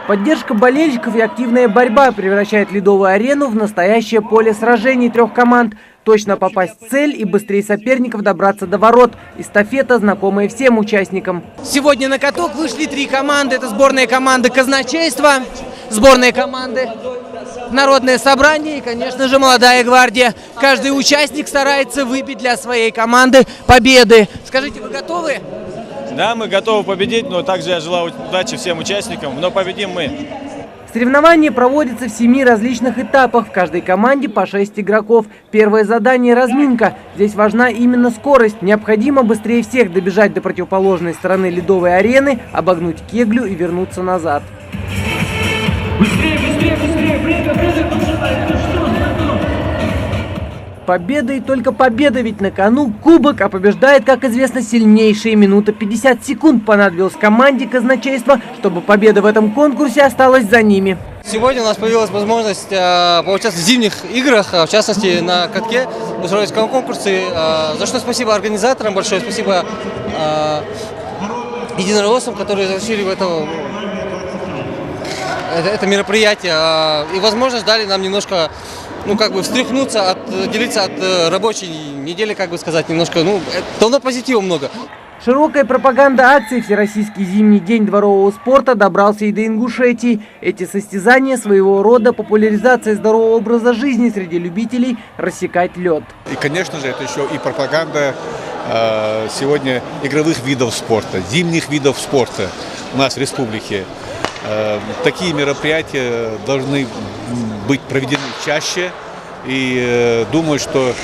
Поддержка болельщиков и активная борьба превращает Ледовую арену в настоящее поле сражений трех команд. Точно попасть в цель и быстрее соперников добраться до ворот. Эстафета, знакомая всем участникам. Сегодня на каток вышли три команды. Это сборная команда казначейства, сборная команды Народное собрание и, конечно же, Молодая гвардия. Каждый участник старается выбить для своей команды победы. Скажите, вы готовы? Да, мы готовы победить, но также я желаю удачи всем участникам, но победим мы. Соревнования проводятся в 7 различных этапах. В каждой команде по 6 игроков. Первое задание – разминка. Здесь важна именно скорость. Необходимо быстрее всех добежать до противоположной стороны ледовой арены, обогнуть кеглю и вернуться назад. Быстрее, быстрее, быстрее! Время, победа и только победа, ведь на кону кубок, а побеждает, как известно, сильнейшие. Минута 50 секунд понадобилось команде казначейства, чтобы победа в этом конкурсе осталась за ними. Сегодня у нас появилась возможность поучаствовать в зимних играх, в частности на катке, устроить конкурсы, за что спасибо организаторам, большое спасибо единороссам, которые затащили в это мероприятие, и возможность дали нам немножко, встряхнуться, отделиться от рабочей недели, немножко, давно позитива много. Широкая пропаганда акции «Всероссийский зимний день дворового спорта» добрался и до Ингушетии. Эти состязания своего рода популяризация здорового образа жизни среди любителей рассекать лед. И, конечно же, это еще и пропаганда сегодня игровых видов спорта, зимних видов спорта у нас в республике. Такие мероприятия должны быть проведены чаще, и думаю, что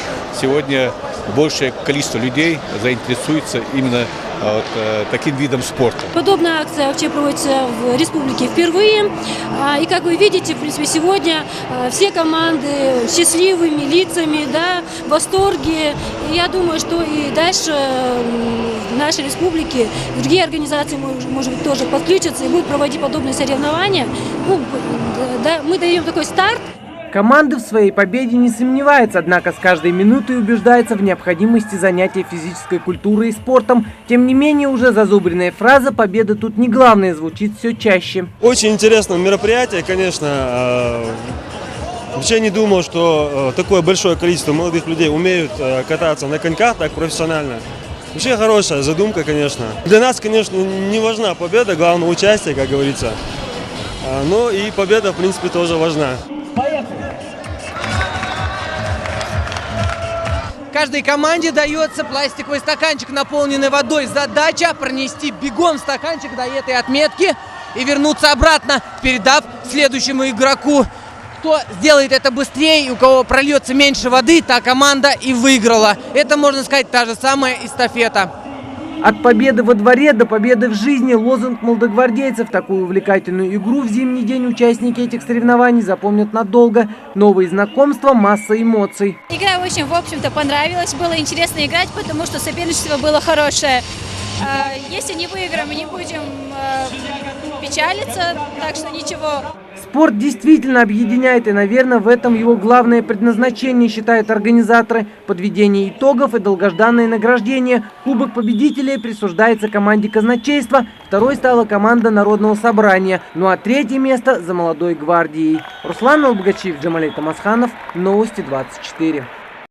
сегодня большее количество людей заинтересуется именно таким видом спорта. Подобная акция вообще проводится в республике впервые. И как вы видите, в принципе, сегодня все команды счастливыми лицами, в восторге. И я думаю, что и дальше в нашей республике другие организации, может быть, тоже подключатся и будут проводить подобные соревнования. Мы даем такой старт. Команда в своей победе не сомневается, однако с каждой минутой убеждается в необходимости занятия физической культурой и спортом. Тем не менее, уже зазубренная фраза «победа тут не главное» звучит все чаще. Очень интересное мероприятие, конечно. Вообще не думал, что такое большое количество молодых людей умеют кататься на коньках так профессионально. Вообще хорошая задумка, конечно. Для нас, конечно, не важна победа, главное участие, как говорится. Но и победа, в принципе, тоже важна. Каждой команде дается пластиковый стаканчик, наполненный водой. Задача пронести бегом стаканчик до этой отметки и вернуться обратно, передав следующему игроку. Кто сделает это быстрее, у кого прольется меньше воды, та команда и выиграла. Это, можно сказать, та же самая эстафета. От победы во дворе до победы в жизни – лозунг молодогвардейцев. Такую увлекательную игру в зимний день участники этих соревнований запомнят надолго. Новые знакомства, масса эмоций. Игра очень, в общем-то, понравилась. Было интересно играть, потому что соперничество было хорошее. Если не выиграем, мы не будем печалиться, так что ничего. Спорт действительно объединяет, и, наверное, в этом его главное предназначение, считают организаторы. Подведение итогов и долгожданное награждение. Кубок победителей присуждается команде казначейства, второй стала команда Народного собрания, ну а третье место за Молодой гвардией. Руслан Албогачиев, Джамалей Тамасханов, Новости 24.